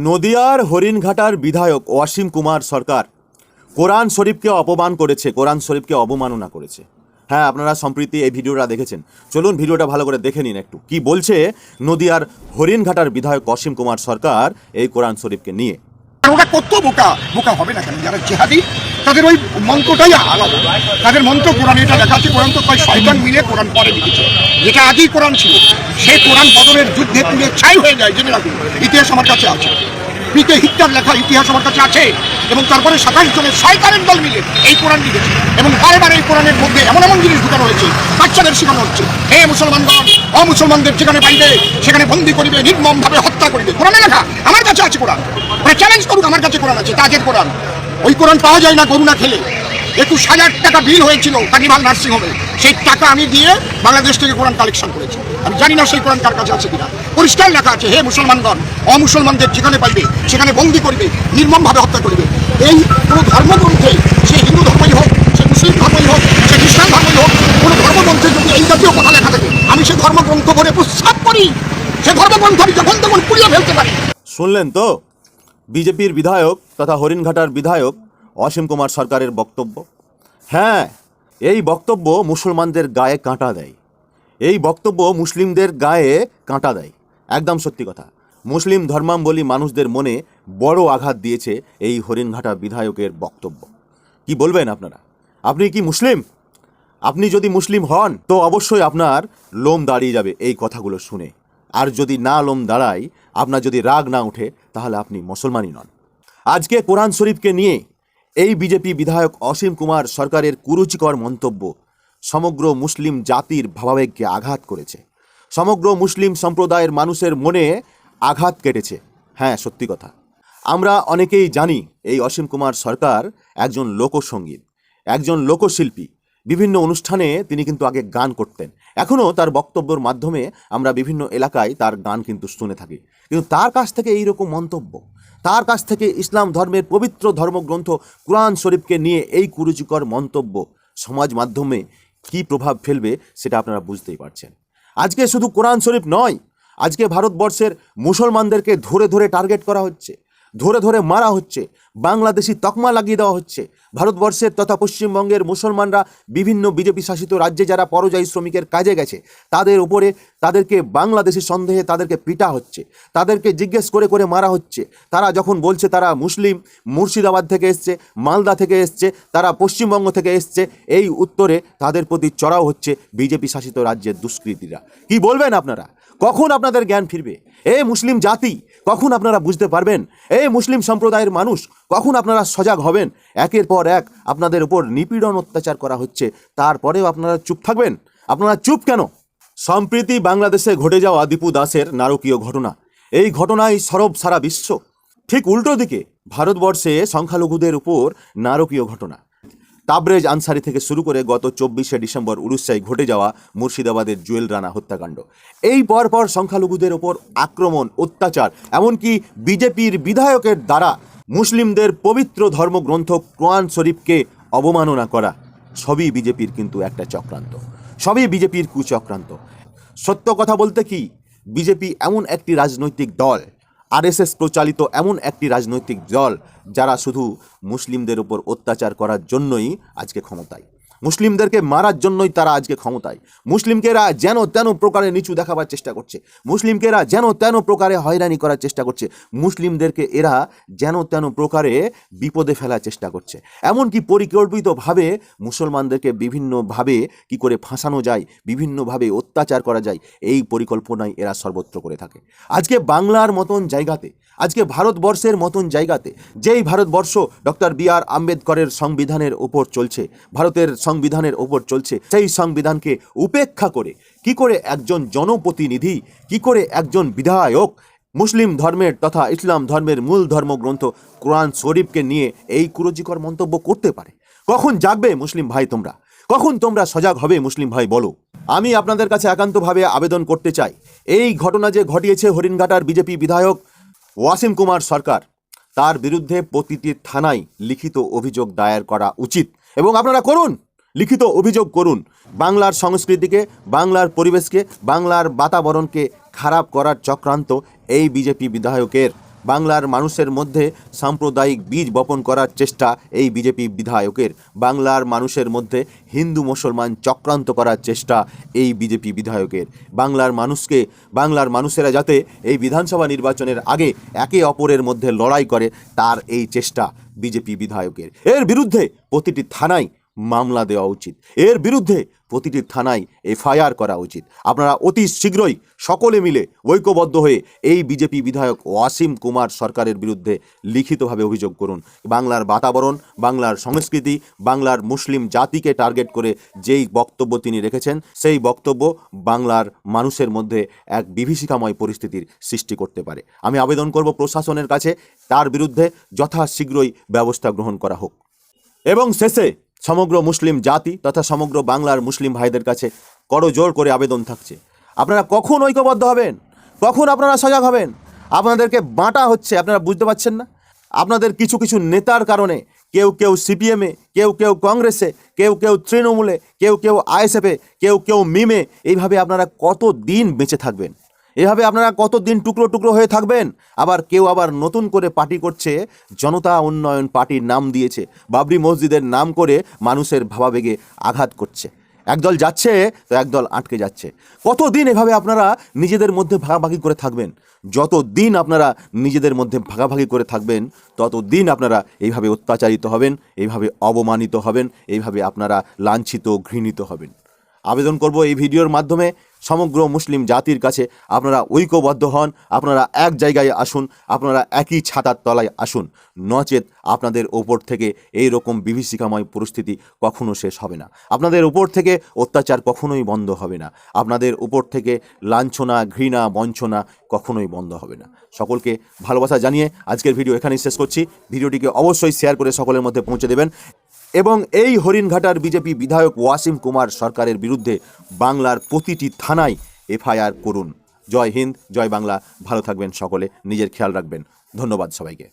নদিয়ার হরিণঘাটার বিধায়ক ওয়াসিম কুমার সরকার কোরআন শরীফকে অপমান করেছে, কোরআন শরীফকে অবমাননা করেছে। হ্যাঁ, আপনারা সম্প্রতি এই ভিডিওটা দেখেছেন। চলুন ভিডিওটা ভালো করে দেখে নিন একটু কি বলছে নদিয়ার হরিণঘাটার বিধায়ক ওয়াসিম কুমার সরকার এই কোরআন শরীফকে নিয়ে। ওরা কত বোকা বোকা হবে না কেন? যারা জেহাদি তাদের ওই মন্ত্রটাই আলাদা। তাদের মন্ত্র কোরআন, এটা লেখা আছে কোরআন তো কয় শয়তান মিলে কোরআন পরে লিখেছে। যেটা আগেই কোরআন ছিল সেই কোরআন বদরের যুদ্ধে পুড়ে ছাই হয়ে যায়। জেনে রাখুন, ইতিহাস আমার কাছে আছে, পিকে হিটলার লেখা ইতিহাস আমার কাছে আছে। এবং তারপরে 27 জনের শয়তানের দল মিলে এই কোরআন লিখেছে। এবং বারে বারে এই কোরআনের মধ্যে এমন এমন জিনিস ঢুকানো হয়েছে, বাচ্চাদের শেখানো হচ্ছে, হে মুসলমানগণ, অমুসলমানদের যেখানে পাইবে সেখানে বন্দী করিবে, নির্মমভাবে হত্যা করিবে। কোরআনে লেখা আমার কাছে আছে কোরআন। চ্যালেঞ্জ করুক, আমার কাছে কোরআন আছে, তাজের কোরআন। ওই কোরআন পাওয়া যায় না গরু না খেলে। 21,000 টাকা বিল হয়েছিল কানিভাল নার্সিং হোমে, সেই টাকা আমি দিয়ে বাংলাদেশ থেকে কোরআন কালেকশন করেছি। আমি জানি না সেই কোরআন কার কাছে আছে কিনা। পরিষ্কার লেখা আছে, হে মুসলমানগণ, অমুসলমানদের যেখানে পাইবে সেখানে বন্দী করিবে, নির্মমভাবে হত্যা করিবে। এই কোনো ধর্মগ্রন্থে, সে হিন্দু ধর্মই হোক, সে মুসলিম ধর্মই হোক, সে খ্রিস্টান ধর্মই হোক, কোনো ধর্মগ্রন্থে যদি এই জাতীয় কথা লেখা থাকে, আমি সে ধর্মগ্রন্থ পড়ে প্রস্তাব করি। সে ধর্মগ্রন্থ আমি যখন তখন পুড়িয়ে ফেলতে পারি। শুনলেন তো বিজেপির বিধায়ক তথা হরিণঘাটার বিধায়ক অসীম কুমার সরকারের বক্তব্য। হ্যাঁ, এই বক্তব্য মুসলমানদের গায়ে কাঁটা দেয়, এই বক্তব্য মুসলিমদের গায়ে কাঁটা দেয়। একদম সত্যি কথা। মুসলিম ধর্মাবলম্বী মানুষদের মনে বড় আঘাত দিয়েছে এই হরিণঘাটা বিধায়কের বক্তব্য। কি বলবেন আপনারা? আপনি কি মুসলিম? আপনি যদি মুসলিম হন তো অবশ্যই আপনার লোম দাঁড়িয়ে যাবে এই কথাগুলো শুনে। আর যদি না লোম দাঁড়ায়, আপনার যদি রাগ না ওঠে, তাহলে আপনি মুসলমানই নন। আজকে কোরআন শরীফকে নিয়ে এই বিজেপি বিধায়ক অসীম কুমার সরকারের কুরুচিকর মন্তব্য সমগ্র মুসলিম জাতির ভাবাবেগকে আঘাত করেছে, সমগ্র মুসলিম সম্প্রদায়ের মানুষের মনে আঘাত কেটেছে। হ্যাঁ, সত্যি কথা। আমরা অনেকেই জানি এই অসীম কুমার সরকার একজন লোকসঙ্গীত, একজন লোকশিল্পী। বিভিন্ন অনুষ্ঠানে তিনি কিন্তু আগে গান করতেন, এখনও তার বক্তব্যের মাধ্যমে আমরা বিভিন্ন এলাকায় তার গান কিন্তু শুনে থাকি। কিন্তু তার কাছ থেকে এইরকম মন্তব্য, তার কাছ থেকে ইসলাম ধর্মের পবিত্র ধর্মগ্রন্থ কোরআন শরীফকে নিয়ে এই কুরুচিকর মন্তব্য সমাজ মাধ্যমে কী প্রভাব ফেলবে সেটা আপনারা বুঝতেই পারছেন। আজকে শুধু কোরআন শরীফ নয়, আজকে ভারতবর্ষের মুসলমানদেরকে ধরে ধরে টার্গেট করা হচ্ছে, ধরে ধরে মারা হচ্ছে, বাংলাদেশি তকমা লাগিয়ে দেওয়া হচ্ছে। ভারতবর্ষের তথা পশ্চিমবঙ্গের মুসলমানরা বিভিন্ন বিজেপি শাসিত রাজ্যে যারা পরযায়ী শ্রমিকের কাজে গেছে তাদের উপরে, তাদেরকে বাংলাদেশি সন্দেহে তাদেরকে পিটা হচ্ছে, তাদেরকে জিজ্ঞেস করে করে মারা হচ্ছে। তারা যখন বলছে তারা মুসলিম, মুর্শিদাবাদ থেকে এসছে, মালদা থেকে এসছে, তারা পশ্চিমবঙ্গ থেকে এসছে, এই উত্তরে তাদের প্রতি চড়াও হচ্ছে বিজেপি শাসিত রাজ্যের দুষ্কৃতীরা। কি বলবেন আপনারা? কখন আপনাদের জ্ঞান ফিরবে? এই মুসলিম জাতি কখন আপনারা বুঝতে পারবেন? এই মুসলিম সম্প্রদায়ের মানুষ কখন আপনারা সজাগ হবেন? একের পর এক আপনাদের উপর নিপীড়ন অত্যাচার করা হচ্ছে, তারপরেও আপনারা চুপ থাকবেন? আপনারা চুপ কেন? সম্প্রতি বাংলাদেশে ঘটে যাওয়া দীপু দাসের নারকীয় ঘটনা, এই ঘটনায় সরব সারা বিশ্ব। ঠিক উল্টো দিকে ভারতবর্ষে সংখ্যালঘুদের উপর নারকীয় ঘটনা। তাবরেজ আনসারি থেকে শুরু করে গত 24শে ডিসেম্বর উড়িষ্যায় ঘটে যাওয়া মুর্শিদাবাদের জুয়েল রানা হত্যাকাণ্ড, এই পরপর সংখ্যালঘুদের ওপর আক্রমণ, অত্যাচার, এমনকি বিজেপির বিধায়কের দ্বারা মুসলিমদের পবিত্র ধর্মগ্রন্থ কোরআন শরীফকে অবমাননা করা, সবই বিজেপির কিন্তু একটা চক্রান্ত, সবই বিজেপির কুচক্রান্ত। সত্য কথা বলতে কি, বিজেপি এমন একটি রাজনৈতিক দল, আরএসএস প্রচালিত এমন একটি রাজনৈতিক দল যারা শুধু মুসলিমদের উপর অত্যাচার করার জন্যই আজকে ক্ষমতায়, মুসলিমদেরকে মারার জন্যই তারা আজকে ক্ষমতায়। মুসলিমকেরা যেন তেন প্রকারে নিচু দেখাবার চেষ্টা করছে, মুসলিমকেরা যেন তেন প্রকারে হয়রানি করার চেষ্টা করছে, মুসলিমদেরকে এরা যেন তেন প্রকারে বিপদে ফেলার চেষ্টা করছে। এমনকি পরিকল্পিতভাবে মুসলমানদেরকে বিভিন্নভাবে কি করে ফাঁসানো যায়, বিভিন্নভাবে অত্যাচার করা যায়, এই পরিকল্পনায় এরা সর্বত্র করে থাকে। আজকে বাংলার মতন জায়গাতে, আজকে ভারতবর্ষের মতন জায়গাতে, যেই ভারতবর্ষ ডক্টর বি.আর. আম্বেদকরের সংবিধানের ওপর চলছে, ভারতের সংবিধানের ওপর চলছে, সেই সংবিধানকে উপেক্ষা করে কি করে একজন জনপ্রতিনিধি, কি করে একজন বিধায়ক মুসলিম ধর্মের তথা ইসলাম ধর্মের মূল ধর্মগ্রন্থ কোরআন শরীফকে নিয়ে এই কুরুচিকর মন্তব্য করতে পারে? কখন জাগবে মুসলিম ভাই তোমরা? কখন তোমরা সজাগ হবে মুসলিম ভাই বলো? আমি আপনাদের কাছে একান্তভাবে আবেদন করতে চাই, এই ঘটনা যে ঘটিয়েছে হরিণঘাটার বিজেপি বিধায়ক ওয়াসিম কুমার সরকার, তার বিরুদ্ধে প্রতিটি থানায় লিখিত অভিযোগ দায়ের করা উচিত। এবং আপনারা করুন, লিখিত অভিযোগ করুন। বাংলার সংস্কৃতিকে, বাংলার পরিবেশকে, বাংলার বাতাবরণকে খারাপ করার চক্রান্ত এই বিজেপি বিধায়কের বাংলার মানুষের মধ্যে সাম্প্রদায়িক বীজ বপন করার চেষ্টা এই বিজেপি বিধায়কের। বাংলার মানুষের মধ্যে হিন্দু মুসলমান চক্রান্ত করার চেষ্টা এই বিজেপি বিধায়কের। বাংলার মানুষেরা যাতে এই বিধানসভা নির্বাচনের আগে একে অপরের মধ্যে লড়াই করে, তার এই চেষ্টা বিজেপি বিধায়কের। এর বিরুদ্ধে প্রতিটি থানায় মামলা দেওয়া উচিত, এর বিরুদ্ধে প্রতিটি থানায় এফআইআর করা উচিত। আপনারা অতি শীঘ্রই সকলে মিলে ঐক্যবদ্ধ হয়ে এই বিজেপি বিধায়ক ওয়াসিম কুমার সরকারের বিরুদ্ধে লিখিতভাবে অভিযোগ করুন। বাংলার বাতাবরণ, বাংলার সংস্কৃতি, বাংলার মুসলিম জাতিকে টার্গেট করে যেই বক্তব্য তিনি রেখেছেন, সেই বক্তব্য বাংলার মানুষের মধ্যে এক বিভীষিকাময় পরিস্থিতির সৃষ্টি করতে পারে। আমি আবেদন করব প্রশাসনের কাছে তার বিরুদ্ধে যথাশীঘ্রই ব্যবস্থা গ্রহণ করা হোক। এবং শেষে সমগ্র মুসলিম জাতি তথা সমগ্র বাংলার মুসলিম ভাইদের কাছে করজোড় করে আবেদন থাকছে, আপনারা কখন ঐক্যবদ্ধ হবেন, কখন আপনারা সজাগ হবেন? আপনাদেরকে বাঁটা হচ্ছে, আপনারা বুঝতে পারছেন না? আপনাদের কিছু কিছু নেতার কারণে কেউ সিপিএমে, কেউ কংগ্রেসে, কেউ তৃণমূলে, কেউ আইএসএফে, কেউ মিমে, এইভাবে আপনারা কত দিন বেঁচে থাকবেন? এভাবে আপনারা কতদিন টুকরো টুকরো হয়ে থাকবেন? কেউ আবার নতুন করে পার্টি করছে, জনতা উন্নয়ন পার্টির নাম দিয়েছে, বাবরি মসজিদের নাম করে মানুষের ভাবাবেগে আঘাত করছে। একদল যাচ্ছে তো একদল আটকে যাচ্ছে। কতদিন এভাবে আপনারা নিজেদের মধ্যে ভাগাভাগি করে থাকবেন? যতদিন আপনারা নিজেদের মধ্যে ভাগাভাগি করে থাকবেন, ততদিন আপনারা এইভাবে অত্যাচারিত হবেন, এইভাবে অবমানিত হবেন, এইভাবে আপনারা লাঞ্ছিত ঘৃণিত হবেন। আবেদন করব এই ভিডিওর মাধ্যমে সমগ্র মুসলিম জাতির কাছে, আপনারা ঐক্যবদ্ধ হন, আপনারা এক জায়গায় আসুন, আপনারা একই ছাতার তলায় আসুন, নচেত আপনাদের ওপর থেকে এই রকম বিভীষিকাময় পরিস্থিতি কখনো শেষ হবে না। আপনাদের উপর থেকে অত্যাচার কখনোই বন্ধ হবে না, আপনাদের উপর থেকে লাঞ্ছনা, ঘৃণা, বঞ্চনা কখনোই বন্ধ হবে না। সকলকে ভালোবাসা জানিয়ে আজকের ভিডিও এখানেই শেষ করছি। ভিডিওটিকে অবশ্যই শেয়ার করে সকলের মধ্যে পৌঁছে দেবেন এবং এই হরিণঘাটার বিজেপি বিধায়ক ওয়াসিম কুমার সরকারের বিরুদ্ধে বাংলার প্রতিটি থানায় এফআইআর করুন। জয় হিন্দ, জয় বাংলা। ভালো থাকবেন সকলে, নিজের খেয়াল রাখবেন। ধন্যবাদ সবাইকে।